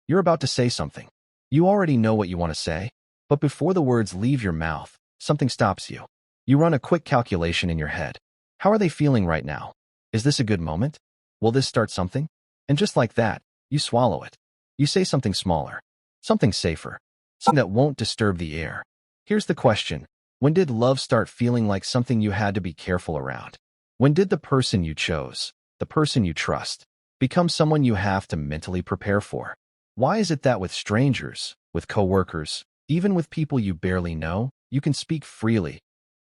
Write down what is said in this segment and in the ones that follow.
You're about to say something. You already know what you want to say, but before the words leave your mouth, something stops you. You run a quick calculation in your head. How are they feeling right now? Is this a good moment? Will this start something? And just like that, you swallow it. You say something smaller, something safer, something that won't disturb the air. Here's the question. When did love start feeling like something you had to be careful around? When did the person you chose, the person you trust, become someone you have to mentally prepare for? Why is it that with strangers, with coworkers, even with people you barely know, you can speak freely,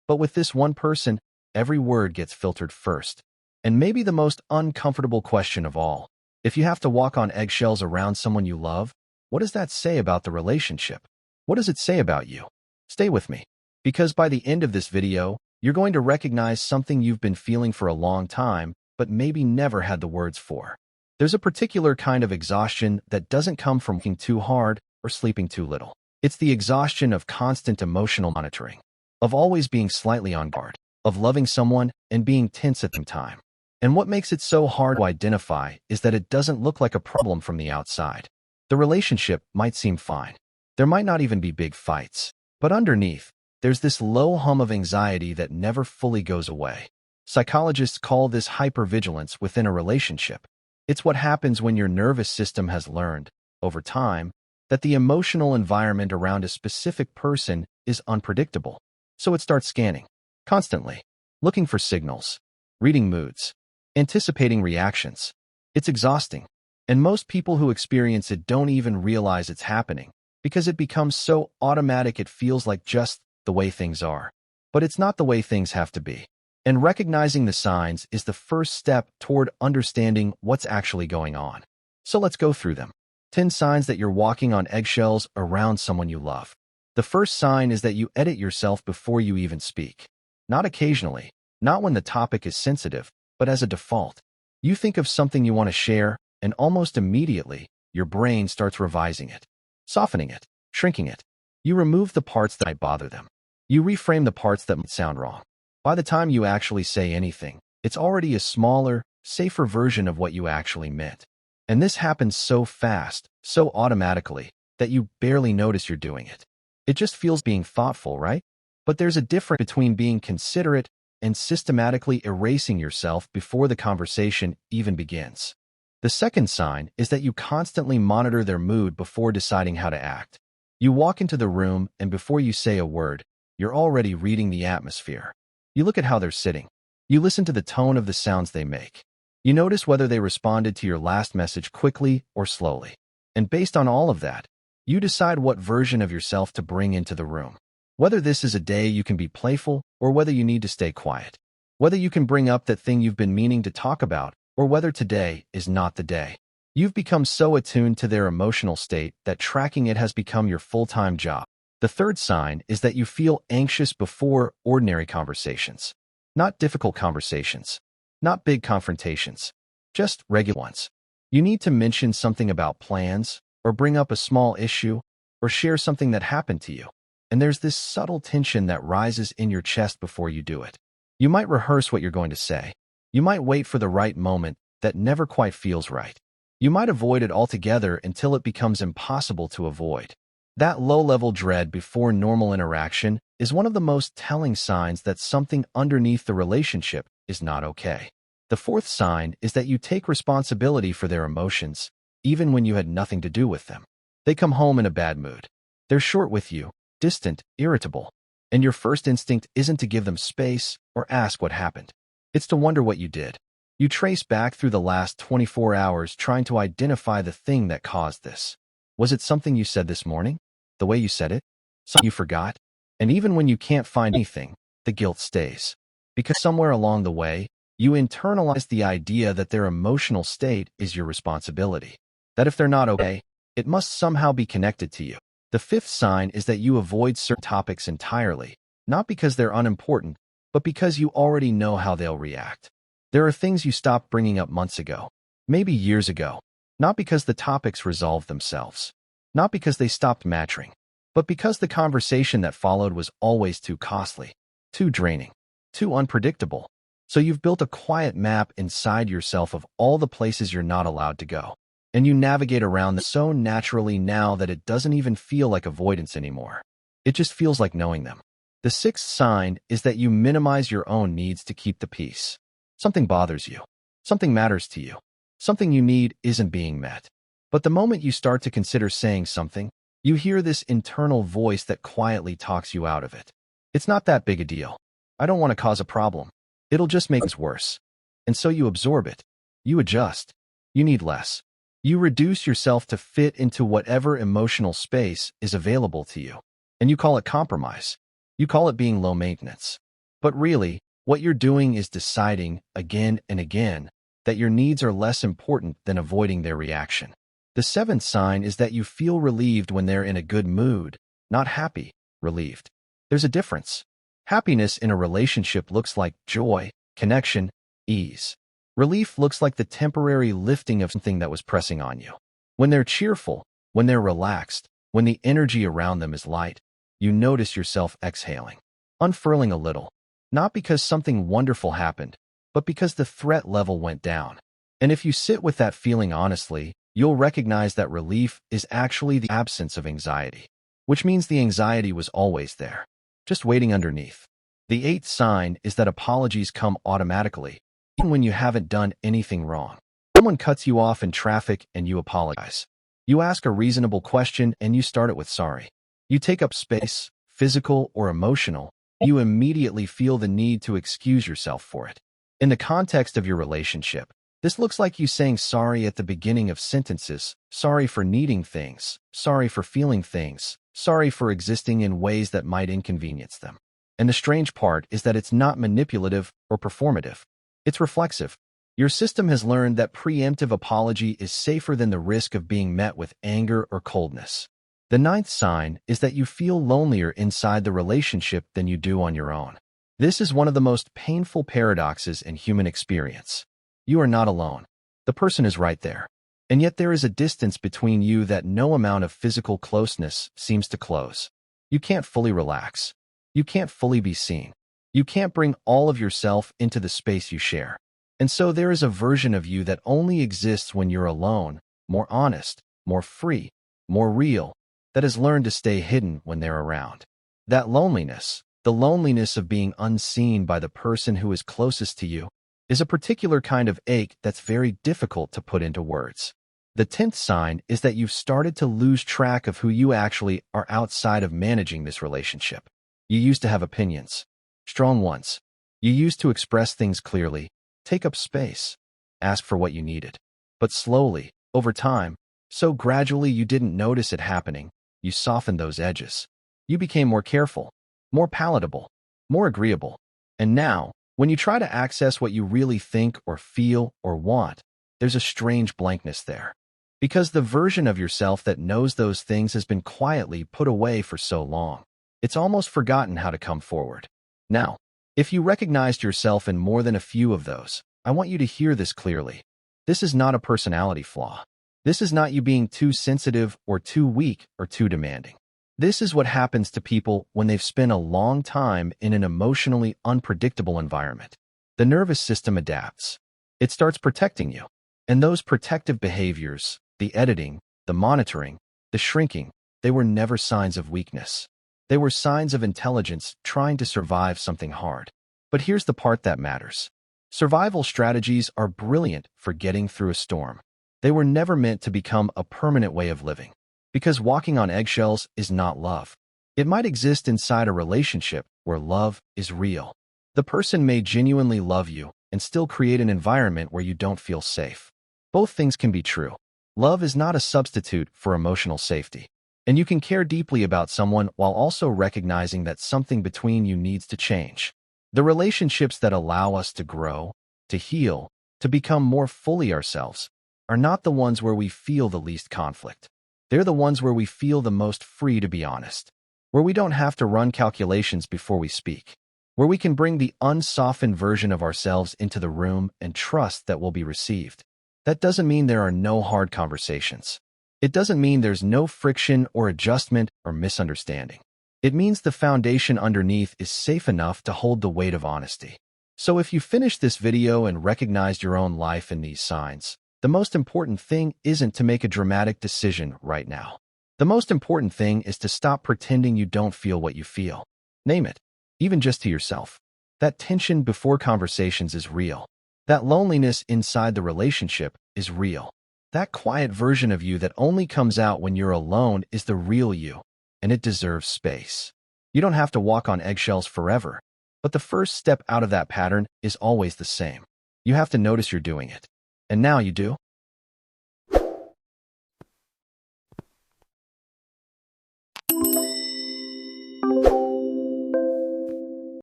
but with this one person, every word gets filtered first? And maybe the most uncomfortable question of all, if you have to walk on eggshells around someone you love, what does that say about the relationship? What does it say about you? Stay with me, because by the end of this video, you're going to recognize something you've been feeling for a long time, but maybe never had the words for. There's a particular kind of exhaustion that doesn't come from working too hard or sleeping too little. It's the exhaustion of constant emotional monitoring, of always being slightly on guard, of loving someone and being tense at the same time. And what makes it so hard to identify is that it doesn't look like a problem from the outside. The relationship might seem fine. There might not even be big fights. But underneath, there's this low hum of anxiety that never fully goes away. Psychologists call this hypervigilance within a relationship. It's what happens when your nervous system has learned, over time, that the emotional environment around a specific person is unpredictable. So it starts scanning, constantly, looking for signals, reading moods, anticipating reactions. It's exhausting. And most people who experience it don't even realize it's happening, because it becomes so automatic it feels like just the way things are. But it's not the way things have to be. And recognizing the signs is the first step toward understanding what's actually going on. So let's go through them. 10 signs that you're walking on eggshells around someone you love. The first sign is that you edit yourself before you even speak. Not occasionally, not when the topic is sensitive, but as a default. You think of something you want to share, and almost immediately, your brain starts revising it, softening it, shrinking it. You remove the parts that might bother them. You reframe the parts that might sound wrong. By the time you actually say anything, it's already a smaller, safer version of what you actually meant. And this happens so fast, so automatically, that you barely notice you're doing it. It just feels being thoughtful, right? But there's a difference between being considerate and systematically erasing yourself before the conversation even begins. The second sign is that you constantly monitor their mood before deciding how to act. You walk into the room, and before you say a word, you're already reading the atmosphere. You look at how they're sitting. You listen to the tone of the sounds they make. You notice whether they responded to your last message quickly or slowly. And based on all of that, you decide what version of yourself to bring into the room. Whether this is a day you can be playful or whether you need to stay quiet. Whether you can bring up that thing you've been meaning to talk about or whether today is not the day. You've become so attuned to their emotional state that tracking it has become your full-time job. The third sign is that you feel anxious before ordinary conversations. Not difficult conversations. Not big confrontations. Just regular ones. You need to mention something about plans, or bring up a small issue, or share something that happened to you. And there's this subtle tension that rises in your chest before you do it. You might rehearse what you're going to say. You might wait for the right moment that never quite feels right. You might avoid it altogether until it becomes impossible to avoid. That low-level dread before normal interaction is one of the most telling signs that something underneath the relationship is not okay. The fourth sign is that you take responsibility for their emotions, even when you had nothing to do with them. They come home in a bad mood. They're short with you, distant, irritable, and your first instinct isn't to give them space or ask what happened. It's to wonder what you did. You trace back through the last 24 hours trying to identify the thing that caused this. Was it something you said this morning? The way you said it? Something you forgot? And even when you can't find anything, the guilt stays. Because somewhere along the way, you internalize the idea that their emotional state is your responsibility. That if they're not okay, it must somehow be connected to you. The fifth sign is that you avoid certain topics entirely, not because they're unimportant, but because you already know how they'll react. There are things you stopped bringing up months ago, maybe years ago, not because the topics resolved themselves, not because they stopped matching, but because the conversation that followed was always too costly, too draining, too unpredictable. So you've built a quiet map inside yourself of all the places you're not allowed to go. and you navigate around them so naturally now that it doesn't even feel like avoidance anymore. It just feels like knowing them. The sixth sign is that you minimize your own needs to keep the peace. Something bothers you. Something matters to you. Something you need isn't being met. But the moment you start to consider saying something, you hear this internal voice that quietly talks you out of it. It's not that big a deal. I don't want to cause a problem. It'll just make things worse. And so you absorb it. You adjust. You need less. You reduce yourself to fit into whatever emotional space is available to you. And you call it compromise. You call it being low maintenance. But really, what you're doing is deciding, again and again, that your needs are less important than avoiding their reaction. The seventh sign is that you feel relieved when they're in a good mood, not happy, relieved. There's a difference. Happiness in a relationship looks like joy, connection, ease. Relief looks like the temporary lifting of something that was pressing on you. When they're cheerful, when they're relaxed, when the energy around them is light, you notice yourself exhaling, unfurling a little, not because something wonderful happened, but because the threat level went down. And if you sit with that feeling honestly, you'll recognize that relief is actually the absence of anxiety, which means the anxiety was always there, just waiting underneath. The eighth sign is that apologies come automatically, even when you haven't done anything wrong. Someone cuts you off in traffic and you apologize. You ask a reasonable question and you start it with sorry. You take up space, physical or emotional. You immediately feel the need to excuse yourself for it. In the context of your relationship, this looks like you saying sorry at the beginning of sentences, sorry for needing things, sorry for feeling things, sorry for existing in ways that might inconvenience them. And the strange part is that it's not manipulative or performative. It's reflexive. Your system has learned that preemptive apology is safer than the risk of being met with anger or coldness. The ninth sign is that you feel lonelier inside the relationship than you do on your own. This is one of the most painful paradoxes in human experience. You are not alone. The person is right there. And yet there is a distance between you that no amount of physical closeness seems to close. You can't fully relax. You can't fully be seen. You can't bring all of yourself into the space you share. And so there is a version of you that only exists when you're alone, more honest, more free, more real, that has learned to stay hidden when they're around. That loneliness, the loneliness of being unseen by the person who is closest to you, is a particular kind of ache that's very difficult to put into words. The 10th sign is that you've started to lose track of who you actually are outside of managing this relationship. You used to have opinions, strong ones. You used to express things clearly, take up space, ask for what you needed. But slowly, over time, so gradually you didn't notice it happening, you softened those edges. You became more careful, more palatable, more agreeable. And now, when you try to access what you really think or feel or want, there's a strange blankness there. Because the version of yourself that knows those things has been quietly put away for so long. It's almost forgotten how to come forward. Now, if you recognized yourself in more than a few of those, I want you to hear this clearly. This is not a personality flaw. This is not you being too sensitive or too weak or too demanding. This is what happens to people when they've spent a long time in an emotionally unpredictable environment. The nervous system adapts. It starts protecting you. And those protective behaviors, the editing, the monitoring, the shrinking, they were never signs of weakness. They were signs of intelligence trying to survive something hard. But here's the part that matters. Survival strategies are brilliant for getting through a storm. They were never meant to become a permanent way of living. Because walking on eggshells is not love. It might exist inside a relationship where love is real. The person may genuinely love you and still create an environment where you don't feel safe. Both things can be true. Love is not a substitute for emotional safety. And you can care deeply about someone while also recognizing that something between you needs to change. The relationships that allow us to grow, to heal, to become more fully ourselves, are not the ones where we feel the least conflict. They're the ones where we feel the most free to be honest, where we don't have to run calculations before we speak, where we can bring the unsoftened version of ourselves into the room and trust that will be received. That doesn't mean there are no hard conversations. It doesn't mean there's no friction or adjustment or misunderstanding. It means the foundation underneath is safe enough to hold the weight of honesty. So if you finished this video and recognized your own life in these signs, The most important thing isn't to make a dramatic decision right now. The most important thing is to stop pretending you don't feel what you feel. Name it, even just to yourself. That tension before conversations is real. That loneliness inside the relationship is real. That quiet version of you that only comes out when you're alone is the real you, and it deserves space. You don't have to walk on eggshells forever, but the first step out of that pattern is always the same. You have to notice you're doing it. And now you do.